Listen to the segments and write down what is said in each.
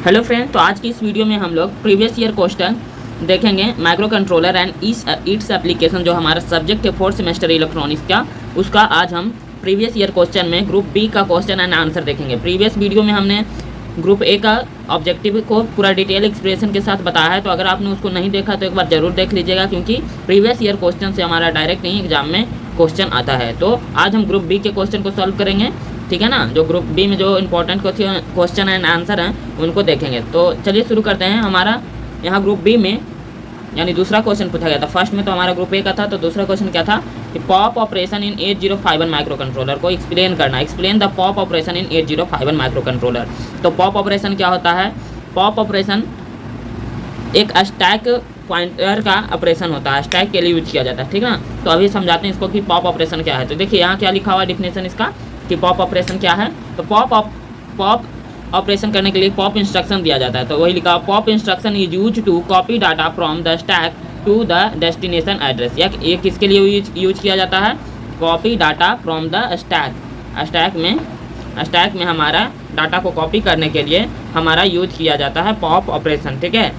Hello friend, तो आज की इस वीडियो में हम लोग प्रीवियस ईयर क्वेश्चन देखेंगे। Micro controller and its application जो हमारा सब्जेक्ट है फोर्थ सेमेस्टर इलेक्ट्रॉनिक्स का, उसका आज हम प्रीवियस ईयर क्वेश्चन में ग्रुप बी का क्वेश्चन एंड आंसर देखेंगे। प्रीवियस वीडियो में हमने ग्रुप ए का ऑब्जेक्टिव को पूरा डिटेल एक्सप्रेशन के साथ बताया है, तो अगर आपने उसको नहीं देखा तो एक बार जरूर देख लीजिएगा, क्योंकि प्रीवियस ईयर क्वेश्चन से हमारा डायरेक्ट नहीं एग्जाम में क्वेश्चन आता है। तो आज हम ग्रुप बी के क्वेश्चन को सॉल्व करेंगे, ठीक है ना। जो ग्रुप बी में जो इंपॉर्टेंट क्वेश्चन एंड आंसर हैं उनको देखेंगे। तो चलिए शुरू करते हैं। हमारा यहाँ ग्रुप बी में यानी दूसरा क्वेश्चन पूछा गया था। फर्स्ट में तो हमारा ग्रुप ए का था, तो दूसरा क्वेश्चन क्या था कि pop operation in 8051 micro controller को एक्सप्लेन करना। Explain the pop operation in 8051 micro controller. तो पॉप ऑपरेशन क्या होता है? पॉप ऑपरेशन एक स्टैक पॉइंटर का ऑपरेशन होता है, स्टैक के लिए यूज किया जाता है, ठीक ना। तो अभी समझाते हैं इसको कि पॉप ऑपरेशन क्या है। तो देखिए यहाँ क्या लिखा हुआ है डिफिनेशन इसका कि पॉप ऑपरेशन क्या है। तो पॉप ऑपरेशन करने के लिए पॉप इंस्ट्रक्शन दिया जाता है। तो वही लिखा pop instruction is use to copy data from the stack to the destination address. या ये किसके लिए यूज किया जाता है? Copy data from the stack में हमारा डाटा को कॉपी करने के लिए हमारा यूज किया जाता है पॉप ऑपरेशन, ठीक है।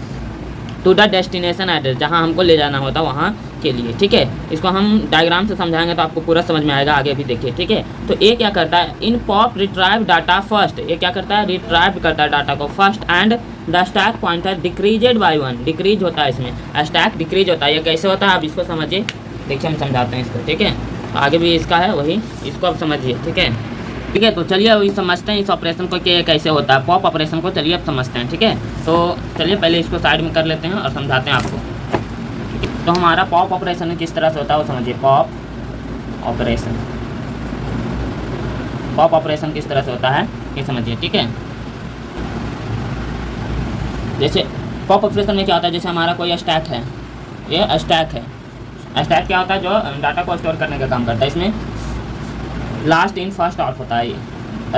टू द डेस्टिनेशन एड्रेस, जहाँ हमको ले जाना होता है वहाँ के लिए, ठीक है। इसको हम डायग्राम से समझाएंगे तो आपको पूरा समझ में आएगा, आगे भी देखिए, ठीक है। तो ये क्या करता है? In POP retrieve data first. ये क्या करता है? रिट्राइव करता है डाटा को first and the stack pointer decreased by 1। Decrease होता है इसमें, स्टैक डिक्रीज होता है। ये कैसे होता है आप इसको समझिए, देखिए हम समझाते हैं इसको, ठीक है। आगे भी इसका है वही, इसको आप समझिए, ठीक है। ठीक है, तो चलिए अभी समझते हैं इस ऑपरेशन को कि कैसे होता है पॉप ऑपरेशन को। चलिए अब समझते हैं, ठीक है। तो चलिए पहले इसको साइड में कर लेते हैं और समझाते हैं आपको। तो हमारा पॉप ऑपरेशन किस तरह से होता है वो समझिए। पॉप ऑपरेशन किस तरह से होता है ये समझिए, ठीक है। जैसे पॉप ऑपरेशन में क्या होता है, जैसे हमारा कोई स्टैक है, ये स्टैक है। स्टैक क्या होता है? जो डाटा को स्टोर करने का काम करता है। इसमें लास्ट इन फर्स्ट आउट होता है। ये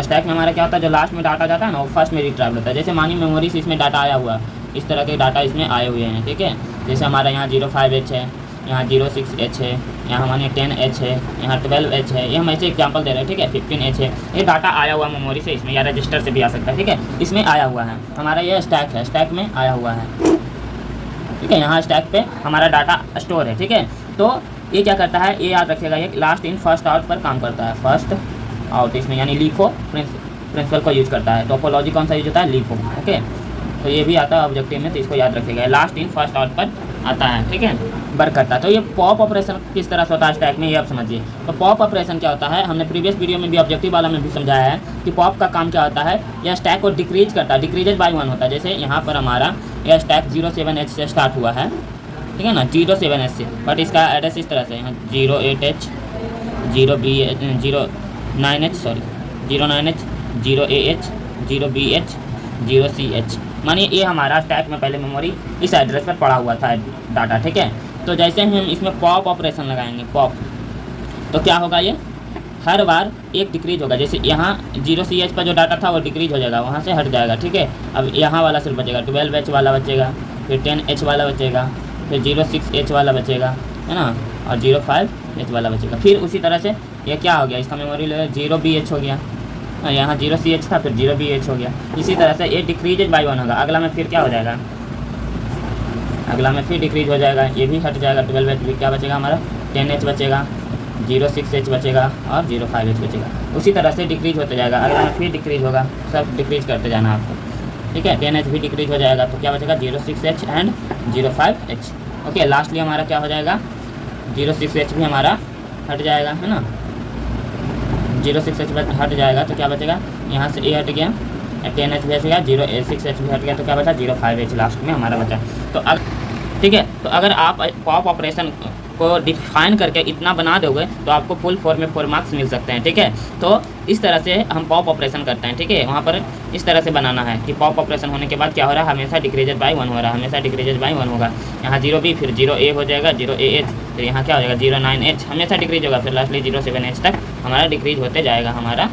स्टैक में हमारा क्या होता है? जो लास्ट में डाटा जाता है ना, वो फर्स्ट में रिट्राइव होता है। जैसे मानिए मेमोरी से इसमें डाटा आया हुआ है, इस तरह के डाटा इसमें आए हुए हैं, ठीक है। जैसे हमारा यहाँ 05H है, यहाँ 06H है, यहाँ मानिए 10H है, यहाँ 12H है। ये हम ऐसे एग्जांपल दे रहे हैं, ठीक है। 15H है। ये डाटा आया हुआ मेमोरी से इसमें, या रजिस्टर से भी आ सकता है, ठीक है। इसमें आया हुआ है हमारा, ये स्टैक है, स्टैक में आया हुआ है, ठीक है। यहाँ स्टैक पे हमारा डाटा स्टोर है, ठीक है। तो ये क्या करता है, ये याद रखिएगा, ये लास्ट इन फर्स्ट आउट पर काम करता है। फर्स्ट आउट इसमें यानी लीफो प्रिंसिपल को यूज़ करता है। टोपोलॉजी कौन सा यूज होता है? LIFO, okay. तो ये भी आता है ऑब्जेक्टिव में, तो इसको याद रखिएगा। लास्ट इन फर्स्ट आउट पर आता है, ठीक है, वर्क करता है। तो ये पॉप ऑपरेशन किस तरह से होता है स्टैक में, ये आप समझिए। तो पॉप ऑपरेशन क्या होता है, हमने प्रीवियस वीडियो में भी ऑब्जेक्टिव वाला में भी समझाया है कि पॉप का काम क्या होता है। यह स्टैक को डिक्रीज करता है, डिक्रीजेड बाय 1 होता है। जैसे यहाँ पर हमारा यह स्टैक 07H से स्टार्ट हुआ है, ठीक है ना, 07H से, बट इसका एड्रेस इस तरह से यहाँ 08H 09H 0AH 0BH 0CH। मानिए ये हमारा स्टैक में पहले मेमोरी इस एड्रेस पर पड़ा हुआ था डाटा, ठीक है। तो जैसे हम इसमें पॉप ऑपरेशन लगाएंगे, पॉप, तो क्या होगा, ये हर बार एक डिक्रीज होगा। जैसे यहाँ 0CH पर जो डाटा था वो डिक्रीज हो जाएगा, वहाँ से हट जाएगा, ठीक है। अब यहाँ वाला सिर्फ बचेगा, 12H वाला बचेगा, फिर 10H वाला बचेगा, फिर 06H वाला बचेगा, है ना, और 05H वाला बचेगा। फिर उसी तरह से ये क्या हो गया, इसका मेमोरी 0BH हो गया, यहाँ 0CH था, फिर 0BH हो गया। इसी तरह से ये डिक्रीजेड बाय 1 होगा। अगला में फिर क्या हो जाएगा, अगला में फिर डिक्रीज हो जाएगा, ये भी हट जाएगा। 12H भी क्या बचेगा हमारा, 10H बचेगा, 06H बचेगा और 05H बचेगा। उसी तरह से डिक्रीज होते जाएगा। अगला में फिर डिक्रीज होगा, सब डिक्रीज करते जाना आपको, ठीक है। 10H भी डिक्रीज हो जाएगा, तो क्या बचेगा 06H and 05H, okay. Lastly हमारा क्या हो जाएगा, 06H भी हमारा हट जाएगा, है ना, 06H हट जाएगा, तो क्या बचेगा, यहाँ से ए हट गया, 10H भी हट गया, 06H भी हट गया, तो क्या बचा 05H लास्ट में हमारा बचा। तो ठीक है, तो अगर आप पॉप ऑपरेशन को डिफाइन करके इतना बना दोगे तो आपको फुल 4 में 4 मार्क्स मिल सकते हैं, ठीक है। तो इस तरह से हम पॉप ऑपरेशन करते हैं, ठीक है। वहाँ पर इस तरह से बनाना है कि पॉप ऑपरेशन होने के बाद क्या हो रहा है, हमेशा डिक्रीजेड बाय 1 हो रहा है, हमेशा डिक्रीजेड बाय 1 होगा। यहाँ 0B, फिर 0A हो जाएगा, 0AH, फिर यहाँ क्या हो जाएगा 09H, हमेशा डिक्रीज होगा, फिर लास्टली 07H तक हमारा डिक्रीज होते जाएगा हमारा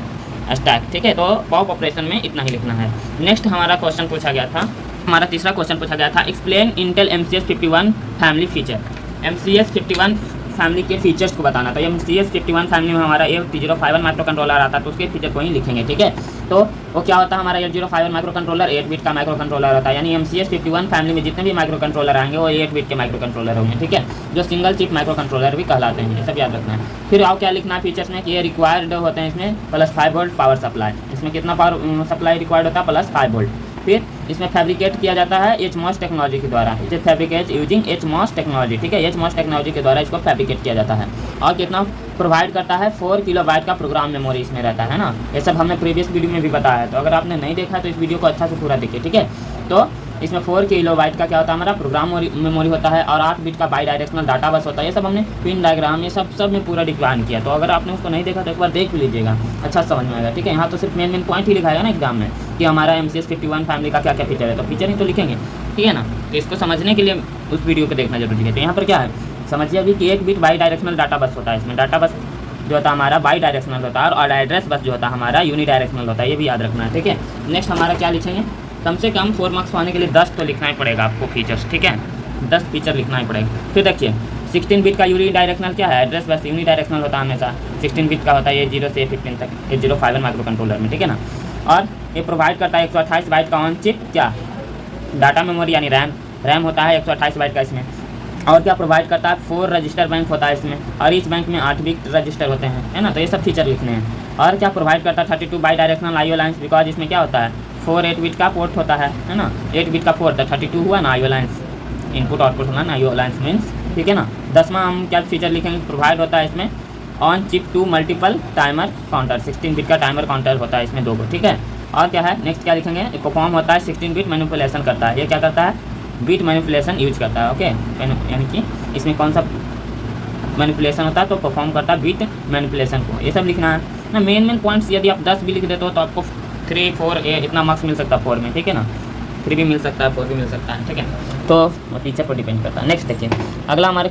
स्टैक, ठीक है। तो पॉप ऑपरेशन में इतना ही लिखना है। नेक्स्ट हमारा क्वेश्चन पूछा गया था, हमारा तीसरा क्वेश्चन पूछा गया था, explain Intel MCS 51 family feature. MCS 51 family के फीचर्स को बताना। तो MCS51 फैमिली में हमारा 8051 माइक्रो कंट्रोलर आता है, तो उसके फीचर को ही लिखेंगे, ठीक है। तो वो क्या होता है, हमारा 8051 माइक्रो कंट्रोलर 8 बिट का माइक्रो कंट्रोलर होता है, यानी MCS51 फैमिली में जितने भी माइक्रो कंट्रोलर आएंगे वो 8 बिट के माइक्रो कंट्रोलर होंगे, ठीक है, जो सिंगल चिप माइक्रो कंट्रोलर भी कहलाते हैं, ये सब याद रखना है। फिर आओ क्या लिखना है फीचर्स में कि ये रिक्वायर्ड होते हैं इसमें +5 वोल्ट पावर सप्लाई, इसमें कितना पावर सप्लाई रिक्वायर्ड होता है, +5 वोल्ट। फिर इसमें फैब्रिकेट किया जाता है HMOS टेक्नोलॉजी के द्वारा, इसे फैब्रिकेट यूजिंग HMOS टेक्नोलॉजी, ठीक है, HMOS टेक्नोलॉजी के द्वारा इसको फैब्रिकेट किया जाता है। और कितना प्रोवाइड करता है, 4 किलोबाइट का प्रोग्राम मेमोरी इसमें रहता है ना, ये सब हमने प्रीवियस वीडियो में भी बताया है, तो अगर आपने नहीं देखा तो इस वीडियो को अच्छा से पूरा देखिए, ठीक है। तो इसमें 4 किलोबाइट का क्या होता है, हमारा प्रोग्राम मेमोरी होता है, और 8 बिट का बाई डायरेक्शनल डाटा बस होता है, ये सब हमने पिन डायग्राम ये सब में पूरा डिफाइन किया। तो अगर आपने उसको नहीं देखा तो एक बार देख भी लीजिएगा, अच्छा समझ में आएगा, ठीक है। यहाँ तो सिर्फ मेन पॉइंट ही लिखाएगा ना एग्जाम में कि हमारा MCS51 फैमिली का क्या क्या फीचर है, तो फीचर ही तो लिखेंगे, ठीक है ना। तो इसको समझने के लिए उस वीडियो को देखना जरूरी है। तो यहाँ पर क्या है, समझिए अभी कि 1 बिट बाई डायरेक्शनल डाटा बस होता है, इसमें डाटा बस जो होता है हमारा बाई डायरेक्शनल होता है, और एड्रेस बस जो होता है हमारा यूनी डायरेक्शनल होता है, ये भी याद रखना है, ठीक है। नेक्स्ट हमारा क्या लिखेंगे, कम से कम 4 मार्क्स पाने के लिए 10 तो लिखना ही पड़ेगा आपको फीचर्स, ठीक है, 10 फीचर लिखना ही पड़ेगा। फिर देखिए 16 बिट का यूनी डायरेक्शनल क्या है, एड्रेस बस यूनी डायरेक्शनल होता है हमेशा, 16 बिट का होता है, ये 0 से 15 तक 8051 माइक्रो कंट्रोलर में, ठीक है ना। और ये प्रोवाइड करता है 128 बाइट का ऑन चिप क्या डाटा मेमोरी यानी रैम होता है 128 बाइट का इसमें। और क्या प्रोवाइड करता है, 4 रजिस्टर बैंक होता है इसमें, और इस बैंक में 8 बिट रजिस्टर होते हैं, है ना। तो ये सब फीचर लिखने हैं। और क्या प्रोवाइड करता है 32 by directional IO lines, because इसमें क्या होता है 4 8 बिट का पोर्ट होता है ना, 8 बिट का पोर्ट 32 हुआ ना IO लाइन्स, इनपुट आउटपुट होना ना IO लाइन्स मीन्स, ठीक है ना। 10वां हम क्या फीचर लिखेंगे, प्रोवाइड होता है इसमें on chip 2 multiple timer counter, 16 bit का टाइमर काउंटर होता है इसमें 2 को, ठीक है। और क्या है नेक्स्ट क्या लिखेंगे, परफॉर्म होता है 16 बिट मैनिपुलेशन करता है, ये क्या करता है, बिट मैनिपुलेशन यूज करता है, ओके, यानी कि इसमें कौन सा मैनिपुलेशन होता है, तो परफॉर्म करता है बिट मैनिपुलेशन को, ये सब लिखना है ना। मेन पॉइंट्स यदि आप 10 भी लिख देते हो तो आपको 3 4 इतना मार्क्स मिल सकता है 4 में, ठीक है ना, 3 भी मिल सकता है 4 भी मिल सकता है, ठीक है। तो टीचर पर डिपेंड करता है। नेक्स्ट देखिए अगला हमारा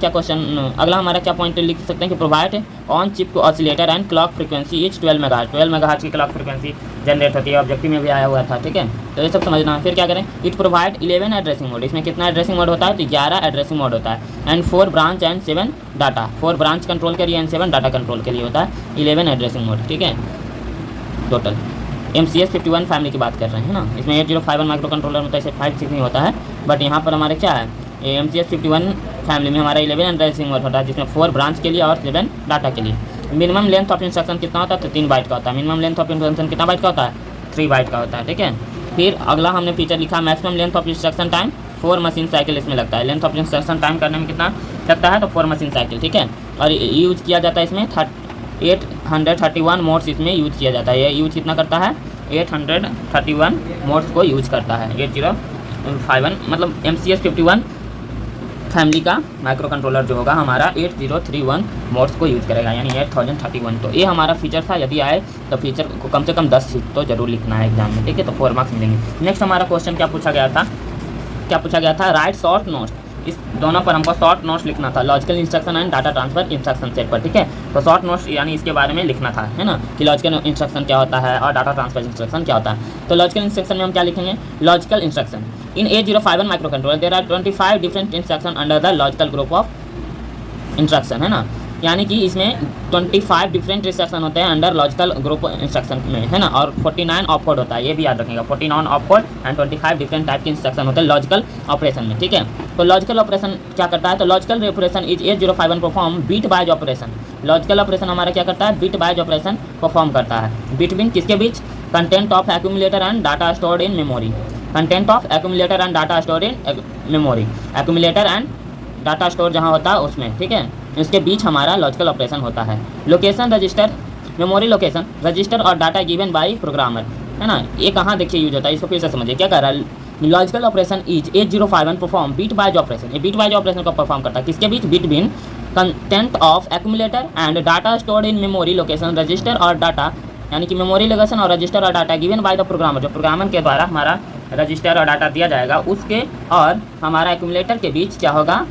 क्या पॉइंट लिख सकते हैं कि प्रोवाइड ऑन चिप को oscillator and clock frequency is 12 megahertz की क्लॉक फ्रीक्वेंसी जनरेट होती है, ऑब्जेक्टिव में भी आया हुआ था, ठीक है। तो ये सब समझना है। फिर क्या करें, इट प्रोवाइड 11 एड्रेसिंग मोड, इसमें कितना एड्रेसिंग मोड होता है, तो 11 एड्रेसिंग मोड होता है, and 4 branch and 7 data, 4 branch control के लिए एंड 7 डाटा कंट्रोल के लिए होता है 11 एड्रेसिंग मोड, ठीक है। टोटल MCS51 फैमिली की बात कर रहे हैं ना, इसमें 8051 माइक्रो कंट्रोलर में तो ऐसे 5 6 नहीं होता है, बट यहाँ पर हमारे क्या है MCS51 फैमिली में हमारा 11 एड्रेसिंग मोड होता है, जिसमें 4 ब्रांच के लिए और 7 डाटा के लिए। मिनिमम लेंथ ऑफ इंस्ट्रक्शन कितना होता है, तो 3 बाइट का होता है, मिनिमम लेंथ ऑफ इंस्ट्रक्शन कितना बाइट का होता है, 3 बाइट का होता है, ठीक है। फिर अगला हमने फीचर लिखा maximum length of instruction time 4 machine cycle इसमें लगता है, लेंथ ऑफ इंस्ट्रक्शन टाइम करने में कितना लगता है, तो 4 मशीन साइकिल, ठीक है। और यूज किया जाता है इसमें 831 मोड्स इसमें यूज किया जाता है, ये यूज कितना करता है 831 मोड्स को यूज करता है 8051, मतलब MCS51 फैमिली का माइक्रो कंट्रोलर जो होगा हमारा 8031 मोड्स को यूज करेगा, यानी 8031। तो ये हमारा फीचर था, यदि आए तो फीचर को कम से कम 10 तो जरूर लिखना है एग्जाम में, ठीक है, तो 4 मार्क्स मिलेंगे। नेक्स्ट हमारा क्वेश्चन क्या पूछा गया था, राइट शॉर्ट नोट्स, इस दोनों पर हमको शॉर्ट नोट्स लिखना था, logical instruction and data transfer instruction set पर, ठीक है। तो शॉर्ट नोट्स यानी इसके बारे में लिखना था, है ना, कि लॉजिकल इंस्ट्रक्शन क्या होता है और डाटा ट्रांसफर इंस्ट्रक्शन क्या होता है। तो लॉजिकल इंस्ट्रक्शन में हम क्या लिखेंगे, logical instruction in 8051 microcontroller there are 25 different instruction under the logical group of instruction, है ना, यानी कि इसमें 25 डिफरेंट इंस्ट्रक्शन होते हैं अंडर लॉजिकल ग्रुप इंस्ट्रक्शन में, है ना, और 49 ऑफ कोड होता है, ये भी याद रखिएगा, 49 of code and 25 different type के इंस्ट्रक्शन होते हैं लॉजिकल ऑपरेशन में, ठीक है। तो लॉजिकल ऑपरेशन क्या करता है, तो logical operation is 8051 perform bitwise operation, logical operation हमारा क्या करता है, बिट बाइज ऑपरेशन परफॉर्म करता है, बिटवीन किसके बीच, content of accumulator and data stored in memory, content of accumulator and data stored in memory, accumulator and data store जहाँ होता है उसमें, ठीक है, इसके बीच हमारा लॉजिकल ऑपरेशन होता है। Location register, memory location register और डाटा गिवन बाय प्रोग्रामर, है ना, ये कहाँ देखिए यूज होता है, इसको फिर से समझिए क्या कर रहा है, logical operation is 8051 perform bitwise operation, ये बिट बाइज ऑपरेशन को परफॉर्म करता है किसके बीच, between content of accumulator and data stored in memory location register और डाटा, यानी कि मेमोरी लोकेशन और रजिस्टर और data given by the programmer, जो प्रोग्रामर के द्वारा हमारा रजिस्टर और डाटा दिया जाएगा उसके और हमारा एक्यूमुलेटर के बीच क्या होगा,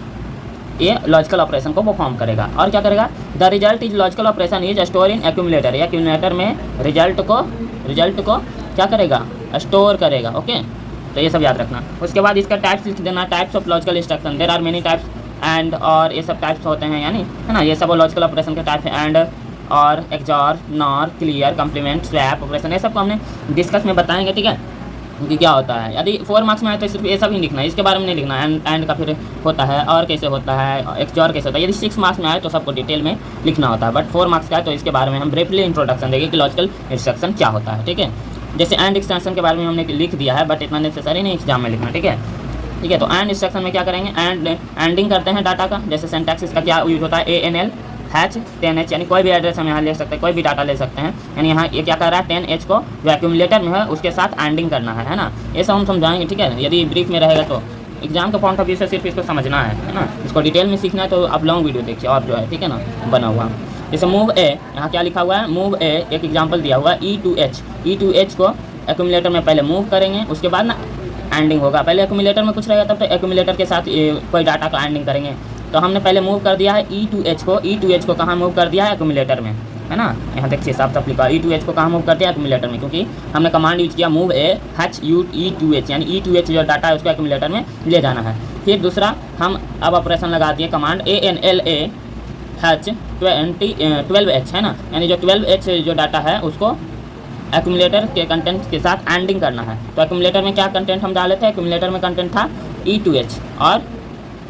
ये लॉजिकल ऑपरेशन को परफॉर्म करेगा। और क्या करेगा, the result is logical operation is store in accumulator, या एक्यूमुलेटर में रिजल्ट को क्या करेगा, स्टोर करेगा, ओके। तो ये सब याद रखना। उसके बाद इसका टाइप्स लिख देना, types of logical instruction, there are many types and और ये सब टाइप्स होते हैं, यानी है ना, ये सब लॉजिकल ऑपरेशन के टाइप है। एंड और XOR, nor, clear, complement, swap operation, ये सब को हमने डिस्कस में बताएंगे, ठीक है, कि क्या होता है। यदि 4 मार्क्स में आए तो सिर्फ ये सब ही लिखना है, इसके बारे में नहीं लिखना है। एंड का फिर होता है और कैसे होता है, एक्सॉर कैसे होता है। यदि 6 मार्क्स में आए तो सबको डिटेल में लिखना होता है, बट 4 मार्क्स का है तो इसके बारे में हम ब्रीफली इंट्रोडक्शन देंगे कि लॉजिकल इंस्ट्रक्शन क्या होता है, ठीक है। जैसे एंड एक्सटेंशन के बारे में हमने लिख दिया है, बट इतना नेसेसरी नहीं एग्जाम में लिखना, ठीक है। ठीक है, तो एंड इंस्ट्रक्शन में क्या करेंगे, एंडिंग करते हैं डाटा का। जैसे सिंटैक्स इसका क्या यूज होता है, ANL हैच 10H, यानी कोई भी एड्रेस हम यहाँ ले सकते हैं, कोई भी डाटा ले सकते हैं। यानी यहाँ ये क्या कर रहा है, 10H को जो एक्यूमुलेटर में है उसके साथ एंडिंग करना है ना। ये सब हम समझाएंगे, ठीक है। यदि ब्रीफ में रहेगा तो एग्जाम के पॉइंट ऑफ व्यू से सिर्फ इसको समझना है ना। इसको डिटेल में सीखना है तो आप लॉन्ग वीडियो देखिए और जो है, ठीक है ना, बना हुआ। जैसे मूव ए, यहाँ क्या लिखा हुआ है, मूव ए एक एग्जाम्पल दिया हुआ है, E2H को एक्यूमुलेटर में पहले मूव करेंगे, उसके बाद ना एंडिंग होगा। पहले एक्यूमुलेटर में कुछ रहेगा तब तो एक्यूमुलेटर के साथ कोई डाटा का एंडिंग करेंगे। तो हमने पहले मूव कर दिया है E2H को कहाँ मूव कर दिया है, एक्यूमुलेटर में, है ना। यहाँ देखिए साफ साफ लिखा है E2H को कहाँ मूव करते हैं, एक्यूमुलेटर में, क्योंकि हमने कमांड यूज किया मूव ए हैच E2H, यानी E2H जो डाटा है उसको एक्यूमुलेटर में ले जाना है। फिर दूसरा हम अब ऑपरेशन लगा दिए कमांड ANLA हैच 12H, है ना, यानी जो 12H जो डाटा है उसको एक्यूमुलेटर के कंटेंट के साथ एंडिंग करना है। तो एक्यूमुलेटर में क्या कंटेंट हम डाले थे, एक्यूमुलेटर में कंटेंट था E2H, और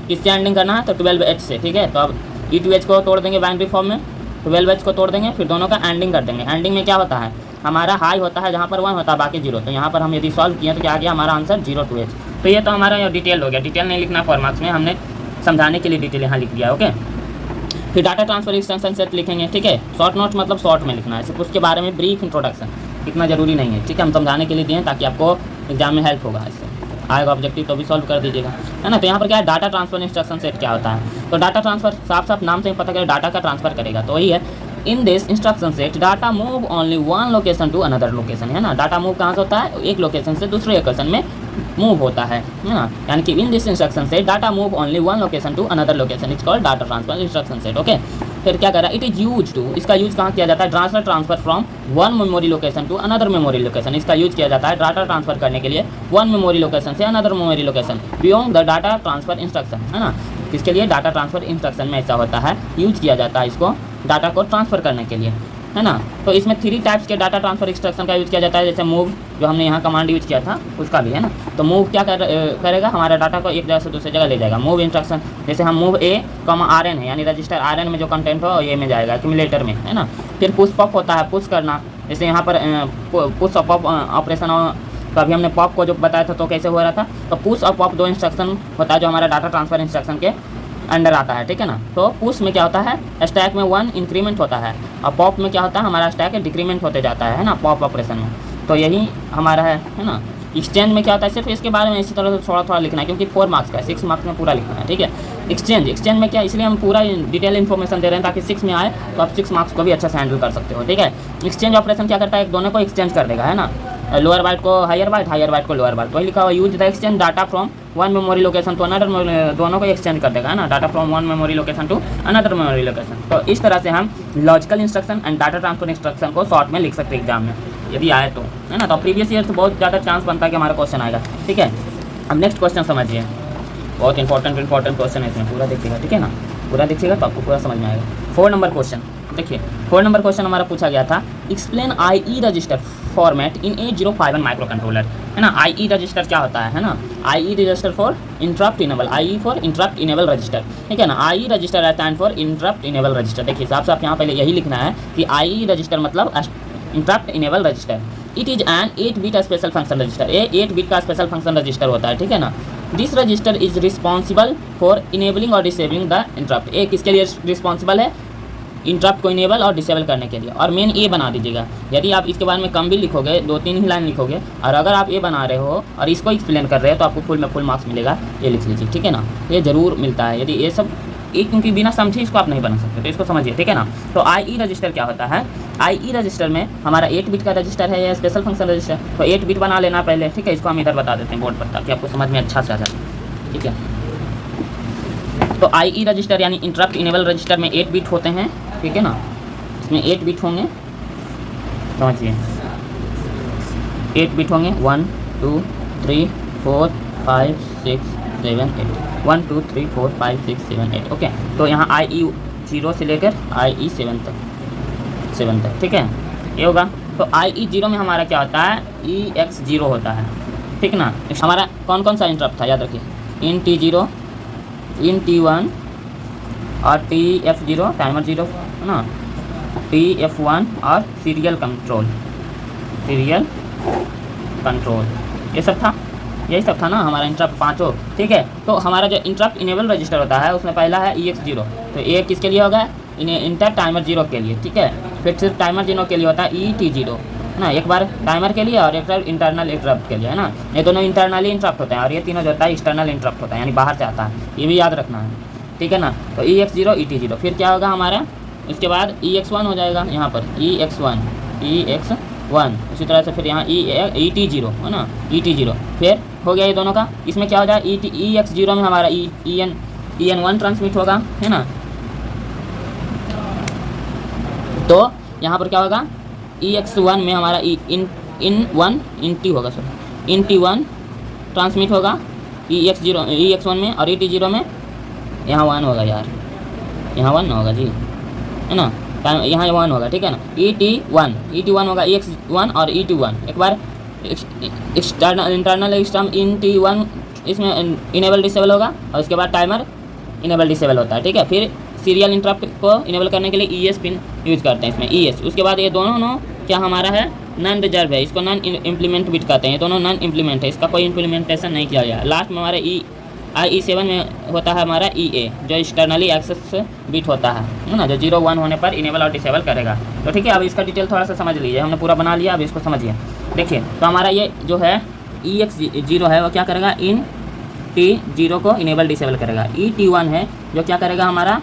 किससे एंडिंग करना है तो 12H से, ठीक है। तो अब E2H को तोड़ देंगे बाइनरी फॉर्म में, 12H को तोड़ देंगे, फिर दोनों का एंडिंग कर देंगे। एंडिंग में क्या होता है, हमारा हाई होता है जहाँ पर 1 होता है, बाकी 0। तो यहाँ पर हम यदि सॉल्व किए तो क्या आ गया हमारा आंसर 0 to H। तो ये तो हमारा डिटेल हो गया, डिटेल नहीं लिखना 4 मार्क्स में, हमने समझाने के लिए डिटेल यहाँ लिख दिया, ओके। फिर डाटा ट्रांसफर इंस्ट्रक्शन सेट लिखेंगे, ठीक है। शॉर्ट नोट मतलब शॉर्ट में लिखना है, सिर्फ उसके बारे में ब्रीफ इंट्रोडक्शन, इतना ज़रूरी नहीं है, ठीक है। हम समझाने के लिए दिए ताकि आपको एग्जाम में हेल्प होगा, इससे आएगा ऑब्जेक्टिव तो भी सॉल्व कर दीजिएगा, है ना। तो यहाँ पर क्या है, डाटा ट्रांसफर इंस्ट्रक्शन सेट क्या होता है। तो डाटा ट्रांसफर साफ साफ नाम से ही पता करें, डाटा का ट्रांसफर करेगा, तो वही है। In this instruction set data move only 1 location to another location, है ना। डाटा मूव कहाँ से होता है, एक लोकेशन से दूसरे लोकेशन में मूव होता है ना। यानी कि in this instruction set data move only 1 location to another location, it's called data transfer instruction set, okay. फिर क्या कर रहा है, इट इज यूज टू, इसका यूज कहाँ किया जाता है, transfer from 1 memory location to another memory location. इसका यूज किया जाता है डाटा ट्रांसफर करने के लिए 1 मेमोरी लोकेशन से another memory location beyond the data transfer instruction, है ना। इसके लिए डाटा ट्रांसफर इंस्ट्रक्शन में ऐसा होता है, यूज किया जाता है इसको डाटा को ट्रांसफर करने के लिए, है ना। तो इसमें 3 टाइप्स के डाटा ट्रांसफर इंस्ट्रक्शन का यूज किया जाता है। जैसे मूव जो हमने यहाँ कमांड यूज किया था उसका भी, है ना। तो मूव क्या करेगा, हमारा डाटा को एक जगह से दूसरी जगह ले जाएगा, मूव इंस्ट्रक्शन। जैसे हम मूव A, RN है, यानी रजिस्टर RN में जो कंटेंट हो ये में जाएगा एक्यूमुलेटर में, है ना। फिर पुश पॉप होता है, पुश करना। जैसे यहाँ पर पुश और पॉप ऑपरेशन, तो अभी हमने पॉप को जो बताया था तो कैसे हो रहा था। तो पुश और पॉप 2 इंस्ट्रक्शन होता है जो हमारा डाटा ट्रांसफर इंस्ट्रक्शन के अंडर आता है, ठीक है ना। तो पुश में क्या होता है, स्टैक में 1 इंक्रीमेंट होता है, और पॉप में क्या होता है, हमारा स्टैक डिक्रीमेंट होते जाता है ना, पॉप ऑपरेशन में। तो यही हमारा है ना। एक्सचेंज में क्या होता है, सिर्फ इसके बारे में इसी तरह से थोड़ा थोड़ा लिखना है, क्योंकि 4 मार्क्स का है, 6 मार्क्स में पूरा लिखना है, ठीक है। एक्सचेंज में क्या, इसलिए हम पूरा डिटेल इन्फॉर्मेशन दे रहे हैं ताकि 6 में आए तो आप 6 मार्क्स को भी अच्छा से हैंडल कर सकते हो, ठीक है। एक्सचेंज ऑपरेशन क्या करता है, दोनों को एक्सचेंज कर देगा, है ना। लोअर बाइट को हायर बाइट को लोअर बाइट, वही लिखा हुआ use the exchange data from 1 memory location to another, दोनों को एक्सचेंज कर देगा, है ना। Data from 1 memory location to another memory location. तो इस तरह से हम logical instruction and data transfer instruction को शॉर्ट में लिख सकते हैं एग्जाम में यदि आए तो, है ना। तो प्रीवियस ईयर से बहुत ज़्यादा चांस बनता है कि हमारा क्वेश्चन आएगा, ठीक है। अब नेक्स्ट क्वेश्चन समझिए, बहुत इंपॉर्टेंट क्वेश्चन है इसमें, पूरा देखिएगा, ठीक है ना। पूरा देखिएगा तो आपको पूरा समझ में आएगा। 4 नंबर क्वेश्चन देखिए, 4 नंबर क्वेश्चन हमारा पूछा गया था, explain IE register format in 8051 micro controller, है ना। IE रजिस्टर क्या होता है ना। IE register for interrupt enable, IE for interrupt enable register, ठीक है ना। IE register stand for interrupt enable register. देखिए साफ साफ यहाँ पहले यही लिखना है कि IE रजिस्टर मतलब interrupt enable register. It is an 8 bit special function register, ये 8 बिट का स्पेशल फंक्शन रजिस्टर होता है, ठीक है ना। This register is responsible for enabling और डिसेबलिंग द इंटरप्ट। ये किसके लिए रिस्पॉन्सिबल है, इंटरप्ट को इनेबल और डिसेबल करने के लिए। और मेन ये बना दीजिएगा, यदि आप इसके बारे में कम भी लिखोगे, 2-3 ही लाइन लिखोगे, और अगर आप ये बना रहे हो और इसको एक्सप्लेन कर रहे हो तो आपको फुल में फुल मार्क्स मिलेगा, ये लिख लीजिए, ठीक है ना। ये जरूर मिलता है, यदि ये सब एक, क्योंकि बिना समझे इसको आप नहीं बना सकते, तो इसको समझिए, ठीक है ना। तो IE रजिस्टर क्या होता है, IE रजिस्टर में हमारा 8 बिट का रजिस्टर है, या स्पेशल फंक्शन रजिस्टर। तो 8 बिट बना लेना पहले, ठीक है। इसको हम इधर बता देते हैं बोर्ड पर ताकि आपको समझ में अच्छा से आ जाए, ठीक है। तो IE रजिस्टर यानी इंटरप्ट इनेबल रजिस्टर में 8 बिट होते हैं, ठीक है ना। इसमें 8 बिट होंगे, समझिए 8 बिट होंगे 1 2 3 4 5 6 7 8 1 2 3 4 5 6 7 8 ओके। तो यहाँ IE0 से लेकर IE7 तक, ठीक है, ये होगा। तो IE0 में हमारा क्या होता है, EX0 होता है, ठीक ना। हमारा कौन कौन सा इंटरप्ट था याद रखिए, इन T0, इन T1 और TF0 टाइमर 0 है ना, TF1 और सीरियल कंट्रोल ये सब था, यही सब था ना हमारा इंटरप्ट पाँचों, ठीक है। तो हमारा जो इंटरप्ट इनेबल रजिस्टर होता है उसमें पहला है EX0, तो ये किसके लिए होगा, इंटर टाइमर 0 के लिए, ठीक है। फिर सिर्फ टाइमर 0 के लिए होता है ET0 है ना, एक बार टाइमर के लिए और एक बार इंटरनल इंटरप्ट के लिए, है ना। ये दोनों इंटरनली इंटरप्ट होते हैं और ये तीनों जो होता है एक्सटर्नल इंटरप्ट होता है, यानी बाहर से आता है, ये भी याद रखना है, ठीक है ना। तो EX0 ET0, फिर क्या होगा हमारा, इसके बाद EX1 हो जाएगा यहाँ पर, EX1, उसी तरह से फिर यहाँ ET0 है ना, ET0 फिर हो गया ये दोनों का। इसमें क्या हो जाए, EX0 में हमारा EN1 ट्रांसमिट होगा, है ना। तो यहाँ पर क्या होगा, EX1 में हमारा INT होगा, सर INT1 ट्रांसमिट होगा EX1 में, और ET0 में यहाँ 1 होगा यार, यहाँ 1 होगा जी, है ना, यहाँ 1 होगा, ठीक है ना। ET1 होगा EX1 और ET1, एक बार एक्सटर्नल इंटरनल एक्सटर्म INT1 इसमें इनेबल डिसेबल होगा, और उसके बाद टाइमर इनेबल डिसेबल होता है, ठीक है। फिर सीरियल इंटरप्ट को इनेबल करने के लिए ES पिन यूज़ करते हैं इसमें, ES। उसके बाद ये दोनों क्या हमारा है, नॉन रिजर्व है, इसको नॉन इम्प्लीमेंट बिट कहते हैं, ये दोनों नॉन इम्प्लीमेंट है, इसका कोई इम्प्लीमेंटेशन नहीं किया गया। लास्ट में हमारा IE7 में होता है हमारा EA, जो एक्सटर्नली एक्सेस बिट होता है ना, जो 0 1 होने पर इनेबल और डिसेबल करेगा। तो ठीक है, अब इसका डिटेल थोड़ा सा समझ लीजिए, हमने पूरा बना लिया, अब इसको समझिए। देखिए, तो हमारा ये जो है EX0 है वो क्या करेगा, इन T0 को इनेबल डिसेबल करेगा। ET1 है जो क्या करेगा, हमारा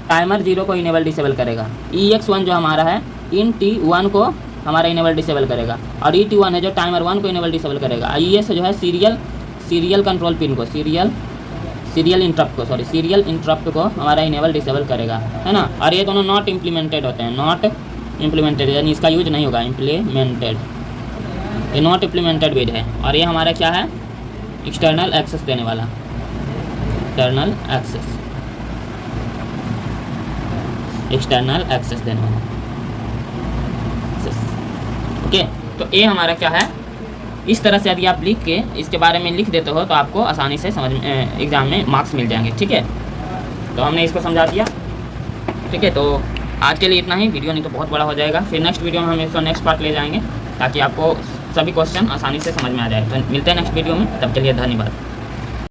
टाइमर 0 को इनेबल डिसेबल करेगा। EX1 जो हमारा है इन T1 को हमारा इनेबल डिसेबल करेगा, और ET1 है जो टाइमर 1 को इनेबल डिसेबल करेगा। ES जो है सीरियल कंट्रोल पिन को, सीरियल इंटरप्ट को हमारा इनेबल डिसेबल करेगा, है ना। और ये दोनों नॉट इम्प्लीमेंटेड होते हैं, नॉट इम्प्लीमेंटेड यानी इसका यूज नहीं होगा, इम्प्लीमेंटेड, ये नॉट इम्प्लीमेंटेड बिट है। और ये हमारा क्या है, एक्सटर्नल एक्सेस देने वाला, एक्सटर्नल एक्सेस देने वाला, ओके। तो ये हमारा क्या है, इस तरह से यदि आप लिख के इसके बारे में लिख देते हो तो आपको आसानी से समझ में एग्ज़ाम में मार्क्स मिल जाएंगे, ठीक है। तो हमने इसको समझा दिया, ठीक है। तो आज के लिए इतना ही, वीडियो नहीं तो बहुत बड़ा हो जाएगा। फिर नेक्स्ट वीडियो में हम इसको नेक्स्ट पार्ट ले जाएंगे ताकि आपको सभी क्वेश्चन आसानी से समझ में आ जाए। तो मिलते हैं नेक्स्ट वीडियो में, तब के लिए धन्यवाद।